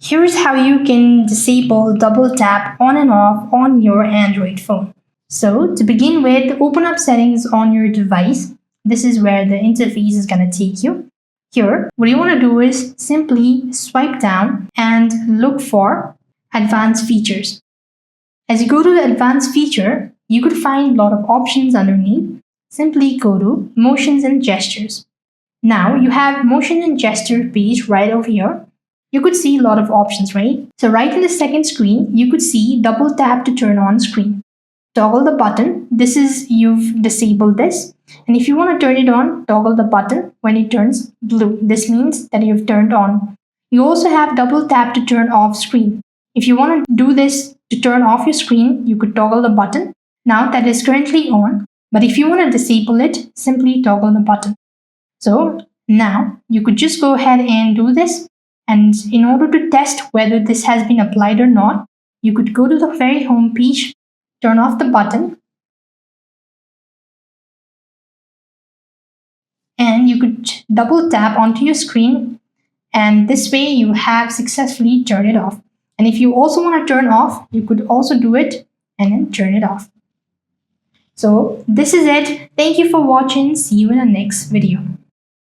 Here's how you can disable double tap on and off on your Android phone. So to begin with, open up settings on your device. This is where the interface is going to take you. Here, what you want to do is simply swipe down and look for advanced features. As you go to the advanced feature, you could find a lot of options underneath. Simply go to motions and gestures. Now you have motion and gesture page right over here. You could see a lot of options, right? So right in the second screen, you could see double tap to turn on screen. Toggle the button. This is you've disabled this. And if you want to turn it on, toggle the button when it turns blue. This means that you've turned on. You also have double tap to turn off screen. If you want to do this to turn off your screen, you could toggle the button. Now that is currently on. But if you want to disable it, simply toggle the button. So now you could just go ahead and do this. And in order to test whether this has been applied or not, you could go to the very home page, turn off the button, and you could double tap onto your screen, and this way you have successfully turned it off. And if you also want to turn off, you could also do it and then turn it off. So this is it. Thank you for watching. See you in the next video.